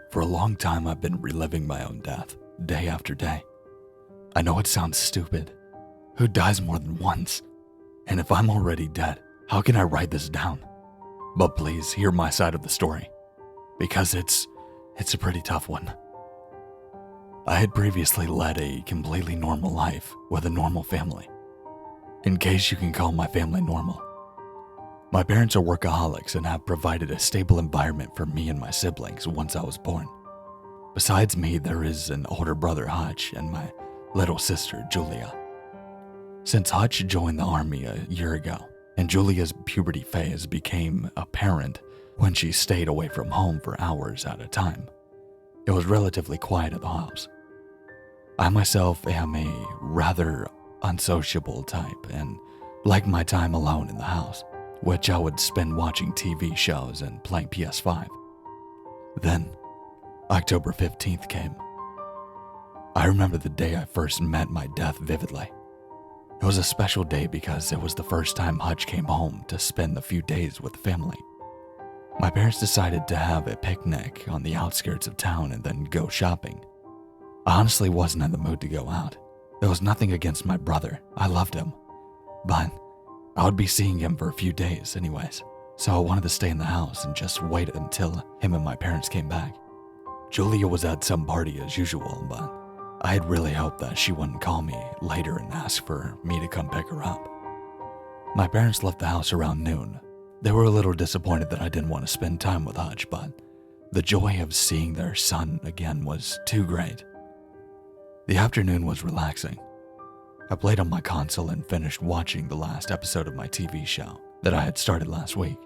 For a long time, I've been reliving my own death, day after day. I know it sounds stupid. Who dies more than once? And if I'm already dead, how can I write this down? But please hear my side of the story, because it's a pretty tough one. I had previously led a completely normal life with a normal family. In case you can call my family normal. My parents are workaholics and have provided a stable environment for me and my siblings once I was born. Besides me, there is an older brother, Hutch, and my little sister, Julia. Since Hutch joined the army a year ago, and Julia's puberty phase became apparent when she stayed away from home for hours at a time, it was relatively quiet at the house. I myself am a rather unsociable type and like my time alone in the house, which I would spend watching TV shows and playing PS5. Then, October 15th came. I remember the day I first met my death vividly. It was a special day because it was the first time Hutch came home to spend a few days with the family. My parents decided to have a picnic on the outskirts of town and then go shopping. I honestly wasn't in the mood to go out. There was nothing against my brother. I loved him. But I would be seeing him for a few days anyways, so I wanted to stay in the house and just wait until him and my parents came back. Julia was at some party as usual, but I had really hoped that she wouldn't call me later and ask for me to come pick her up. My parents left the house around noon. They were a little disappointed that I didn't want to spend time with Hutch, but the joy of seeing their son again was too great. The afternoon was relaxing. I played on my console and finished watching the last episode of my TV show that I had started last week.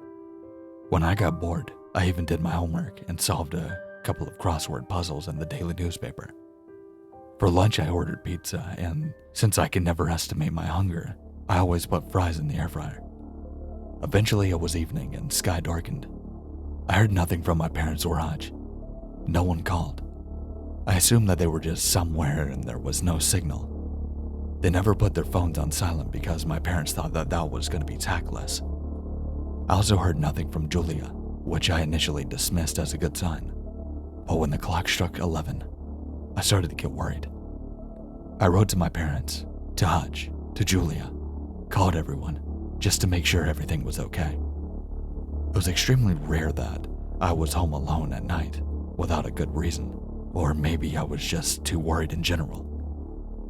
When I got bored, I even did my homework and solved a couple of crossword puzzles in the daily newspaper. For lunch, I ordered pizza, and since I can never estimate my hunger, I always put fries in the air fryer. Eventually, it was evening and sky darkened. I heard nothing from my parents or Hutch. No one called. I assumed that they were just somewhere and there was no signal. They never put their phones on silent because my parents thought that was going to be tactless. I also heard nothing from Julia, which I initially dismissed as a good sign. But when the clock struck 11, I started to get worried. I wrote to my parents, to Hutch, to Julia, called everyone, just to make sure everything was okay. It was extremely rare that I was home alone at night without a good reason, or maybe I was just too worried in general.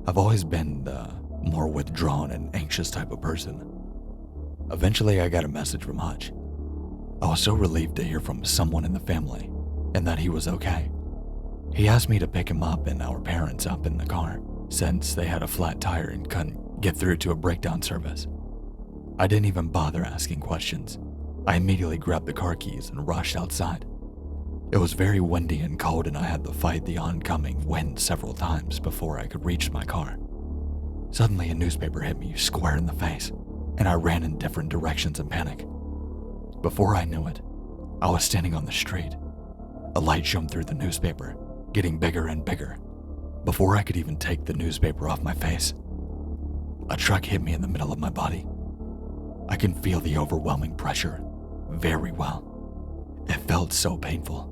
I've always been the more withdrawn and anxious type of person. Eventually, I got a message from Hutch. I was so relieved to hear from someone in the family and that he was okay. He asked me to pick him up and our parents up in the car since they had a flat tire and couldn't get through to a breakdown service. I didn't even bother asking questions. I immediately grabbed the car keys and rushed outside. It was very windy and cold and I had to fight the oncoming wind several times before I could reach my car. Suddenly a newspaper hit me square in the face and I ran in different directions in panic. Before I knew it, I was standing on the street. A light shone through the newspaper, getting bigger and bigger. Before I could even take the newspaper off my face, a truck hit me in the middle of my body. I can feel the overwhelming pressure very well. It felt so painful.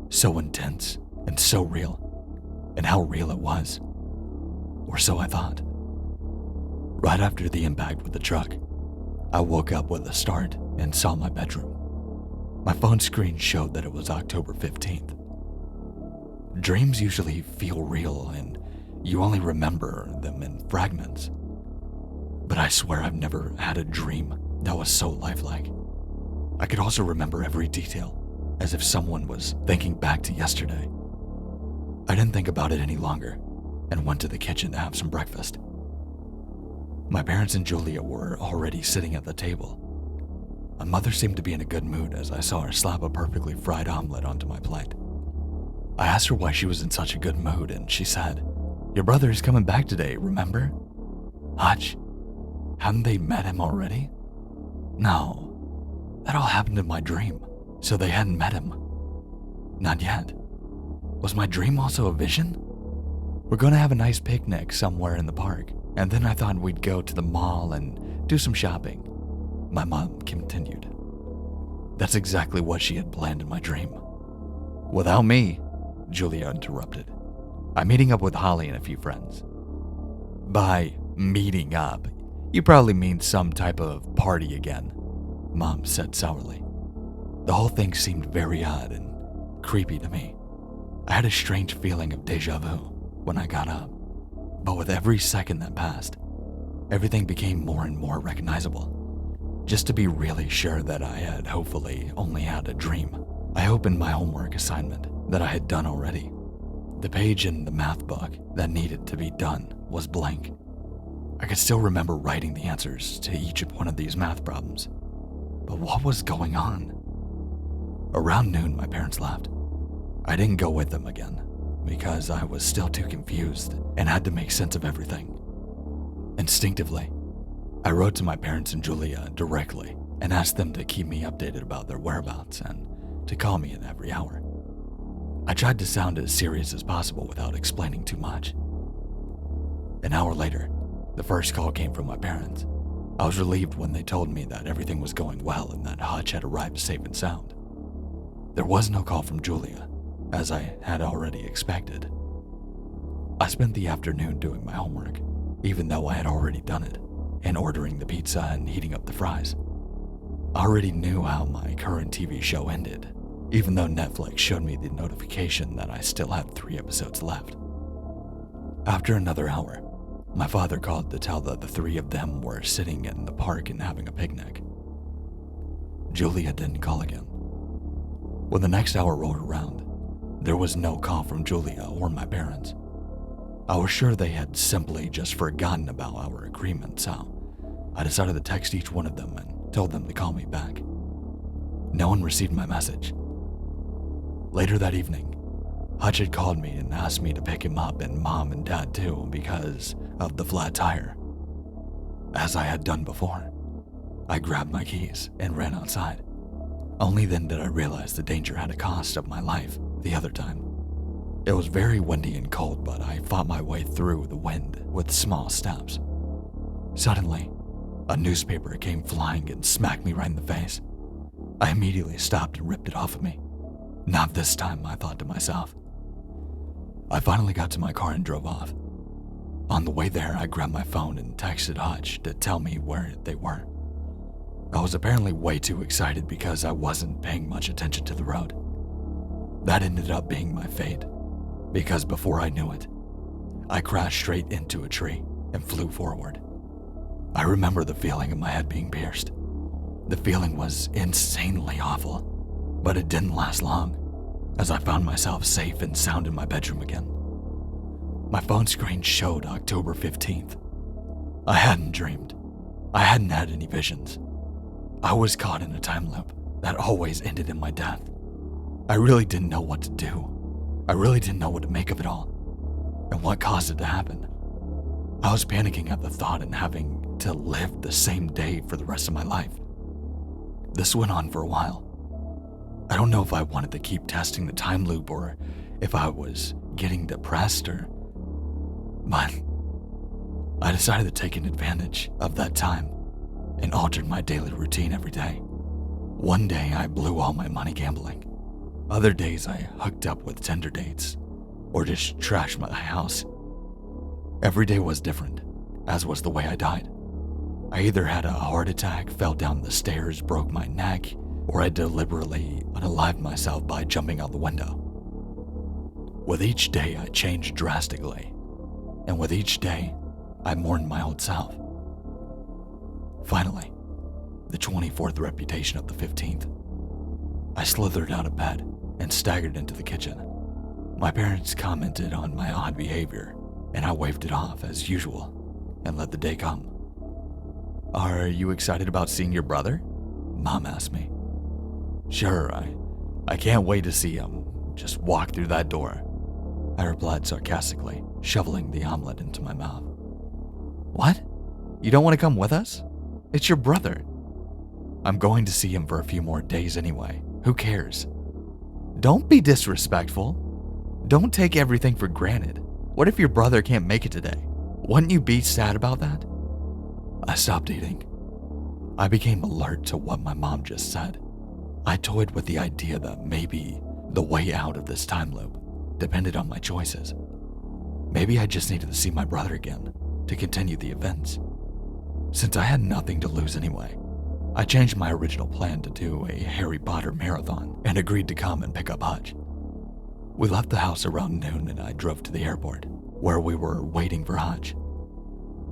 So intense and so real, and how real it was, or so I thought. Right after the impact with the truck, I woke up with a start and saw my bedroom. My phone screen showed that it was October 15th. Dreams usually feel real and you only remember them in fragments. But I swear I've never had a dream that was so lifelike. I could also remember every detail, as if someone was thinking back to yesterday. I didn't think about it any longer and went to the kitchen to have some breakfast. My parents and Julia were already sitting at the table. My mother seemed to be in a good mood as I saw her slap a perfectly fried omelet onto my plate. I asked her why she was in such a good mood and she said, "Your brother is coming back today, remember?" Hutch, hadn't they met him already? No, that all happened in my dream. So they hadn't met him. Not yet. Was my dream also a vision? We're going to have a nice picnic somewhere in the park, and then I thought we'd go to the mall and do some shopping. My mom continued. That's exactly what she had planned in my dream. Without me, Julia interrupted. "I'm meeting up with Holly and a few friends." "By meeting up, you probably mean some type of party again," Mom said sourly. The whole thing seemed very odd and creepy to me. I had a strange feeling of deja vu when I got up, but with every second that passed, everything became more and more recognizable. Just to be really sure that I had hopefully only had a dream, I opened my homework assignment that I had done already. The page in the math book that needed to be done was blank. I could still remember writing the answers to each one of these math problems. But what was going on? Around noon, my parents left. I didn't go with them again because I was still too confused and had to make sense of everything. Instinctively, I wrote to my parents and Julia directly and asked them to keep me updated about their whereabouts and to call me in every hour. I tried to sound as serious as possible without explaining too much. An hour later, the first call came from my parents. I was relieved when they told me that everything was going well and that Hutch had arrived safe and sound. There was no call from Julia, as I had already expected. I spent the afternoon doing my homework, even though I had already done it, and ordering the pizza and heating up the fries. I already knew how my current TV show ended, even though Netflix showed me the notification that I still had 3 episodes left. After another hour, my father called to tell that the 3 of them were sitting in the park and having a picnic. Julia didn't call again. When the next hour rolled around, there was no call from Julia or my parents. I was sure they had simply just forgotten about our agreement, so I decided to text each one of them and told them to call me back. No one received my message. Later that evening, Hutch had called me and asked me to pick him up and Mom and Dad too because of the flat tire. As I had done before, I grabbed my keys and ran outside. Only then did I realize the danger had a cost of my life the other time. It was very windy and cold, but I fought my way through the wind with small steps. Suddenly, a newspaper came flying and smacked me right in the face. I immediately stopped and ripped it off of me. Not this time, I thought to myself. I finally got to my car and drove off. On the way there, I grabbed my phone and texted Hutch to tell me where they were. I was apparently way too excited because I wasn't paying much attention to the road. That ended up being my fate, because before I knew it, I crashed straight into a tree and flew forward. I remember the feeling of my head being pierced. The feeling was insanely awful, but it didn't last long, as I found myself safe and sound in my bedroom again. My phone screen showed October 15th. I hadn't dreamed. I hadn't had any visions. I was caught in a time loop that always ended in my death. I really didn't know what to do. I really didn't know what to make of it all, and what caused it to happen. I was panicking at the thought and having to live the same day for the rest of my life. This went on for a while. I don't know if I wanted to keep testing the time loop or if I was getting depressed but I decided to take advantage of that time and altered my daily routine every day. One day I blew all my money gambling. Other days I hooked up with Tinder dates or just trashed my house. Every day was different, as was the way I died. I either had a heart attack, fell down the stairs, broke my neck, or I deliberately unalived myself by jumping out the window. With each day I changed drastically, and with each day I mourned my old self. Finally, the 24th reputation of the 15th, I slithered out of bed and staggered into the kitchen. My parents commented on my odd behavior, and I waved it off as usual and let the day come. "Are you excited about seeing your brother?" Mom asked me. "Sure, I can't wait to see him just walk through that door," I replied sarcastically, shoveling the omelet into my mouth. "What? You don't want to come with us? It's your brother." "I'm going to see him for a few more days anyway. Who cares?" "Don't be disrespectful. Don't take everything for granted. What if your brother can't make it today? Wouldn't you be sad about that?" I stopped eating. I became alert to what my mom just said. I toyed with the idea that maybe the way out of this time loop depended on my choices. Maybe I just needed to see my brother again to continue the events. Since I had nothing to lose anyway, I changed my original plan to do a Harry Potter marathon and agreed to come and pick up Hutch. We left the house around noon and I drove to the airport, where we were waiting for Hutch.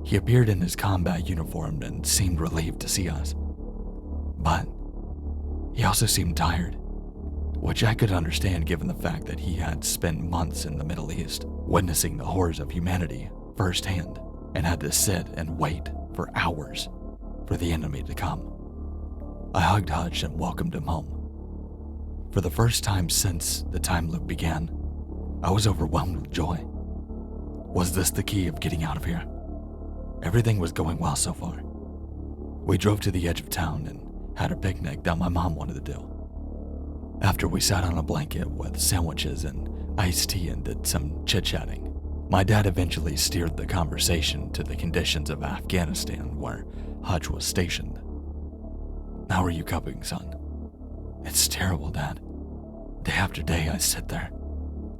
He appeared in his combat uniform and seemed relieved to see us. But he also seemed tired, which I could understand given the fact that he had spent months in the Middle East, witnessing the horrors of humanity firsthand, and had to sit and wait for hours for the enemy to come. I hugged Hutch and welcomed him home. For the first time since the time loop began, I was overwhelmed with joy. Was this the key of getting out of here? Everything was going well so far. We drove to the edge of town and had a picnic that my mom wanted to do. After we sat on a blanket with sandwiches and iced tea and did some chit-chatting, my dad eventually steered the conversation to the conditions of Afghanistan where Hutch was stationed. "How are you coping, son?" "It's terrible, Dad. Day after day I sit there,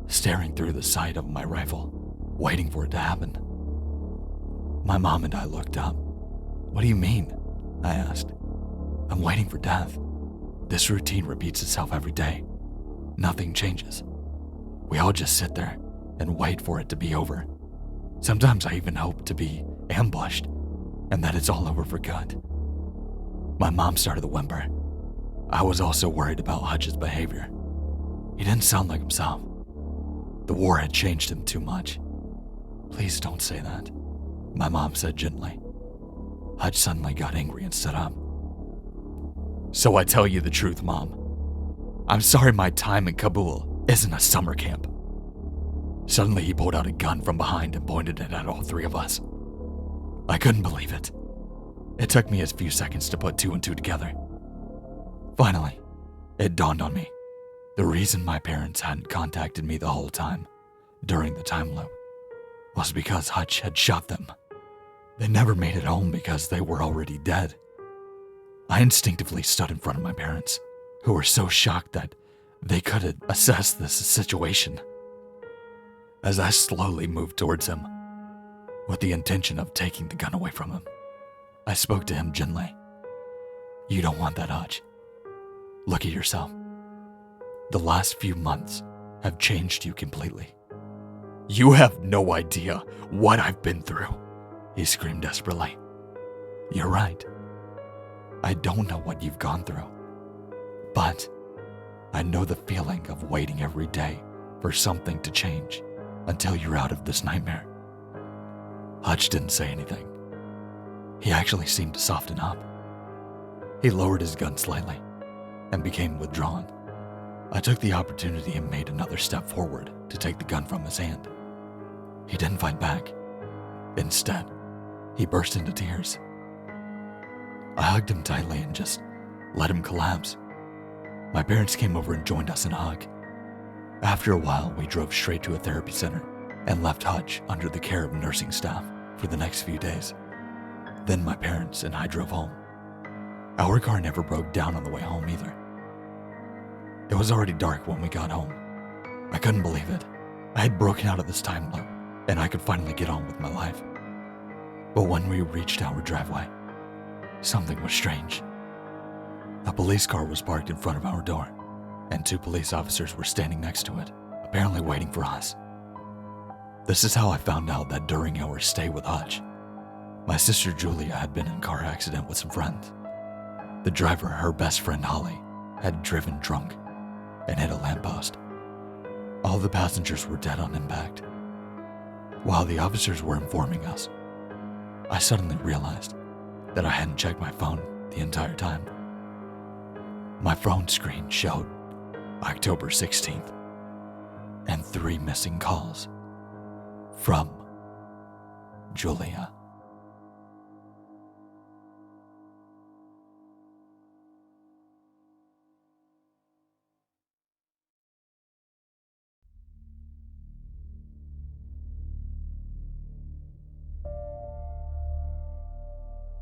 staring through the sight of my rifle, waiting for it to happen." My mom and I looked up. "What do you mean?" I asked. "I'm waiting for death. This routine repeats itself every day. Nothing changes. We all just sit there and wait for it to be over. Sometimes I even hope to be ambushed and that it's all over for good." My mom started to whimper. I was also worried about Hutch's behavior. He didn't sound like himself. The war had changed him too much. "Please don't say that," my mom said gently. Hutch suddenly got angry and stood up. "So I tell you the truth, Mom. I'm sorry my time in Kabul isn't a summer camp." Suddenly he pulled out a gun from behind and pointed it at all three of us. I couldn't believe it. It took me a few seconds to put two and two together. Finally, it dawned on me. The reason my parents hadn't contacted me the whole time, during the time loop, was because Hutch had shot them. They never made it home because they were already dead. I instinctively stood in front of my parents, who were so shocked that they couldn't assess this situation. As I slowly moved towards him, with the intention of taking the gun away from him, I spoke to him gently. "You don't want that, Hutch. Look at yourself. The last few months have changed you completely." "You have no idea what I've been through," he screamed desperately. "You're right. I don't know what you've gone through, but I know the feeling of waiting every day for something to change until you're out of this nightmare." Hutch didn't say anything. He actually seemed to soften up. He lowered his gun slightly and became withdrawn. I took the opportunity and made another step forward to take the gun from his hand. He didn't fight back. Instead, he burst into tears. I hugged him tightly and just let him collapse. My parents came over and joined us in a hug. After a while, we drove straight to a therapy center and left Hutch under the care of nursing staff for the next few days. Then my parents and I drove home. Our car never broke down on the way home either. It was already dark when we got home. I couldn't believe it. I had broken out of this time loop, and I could finally get on with my life. But when we reached our driveway, something was strange. A police car was parked in front of our door, and two police officers were standing next to it, apparently waiting for us. This is how I found out that during our stay with Hutch, my sister Julia had been in a car accident with some friends. The driver, her best friend Holly, had driven drunk and hit a lamppost. All the passengers were dead on impact. While the officers were informing us, I suddenly realized that I hadn't checked my phone the entire time. My phone screen showed October 16th and 3 missing calls from Julia.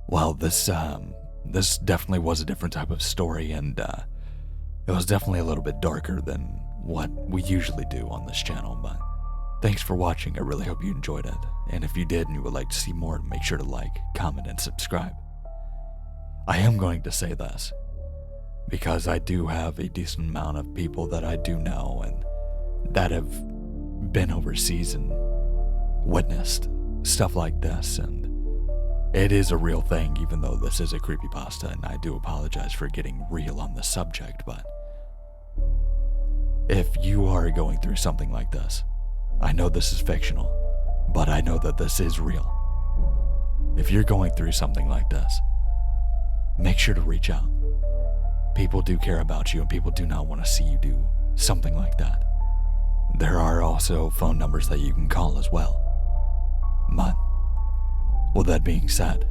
Well, this definitely was a different type of story, and it was definitely a little bit darker than what we usually do on this channel, but thanks for watching. I really hope you enjoyed it. And if you did and you would like to see more, make sure to like, comment, and subscribe. I am going to say this because I do have a decent amount of people that I do know and that have been overseas and witnessed stuff like this, and it is a real thing, even though this is a creepypasta, and I do apologize for getting real on this subject. But if you are going through something like this, I know this is fictional, but I know that this is real. If you're going through something like this, make sure to reach out. People do care about you, and people do not want to see you do something like that. There are also phone numbers that you can call as well. But with that being said,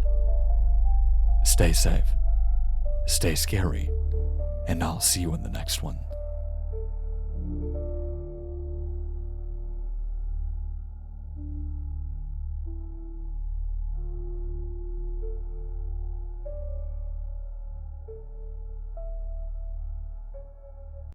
stay safe, stay scary, and I'll see you in the next one.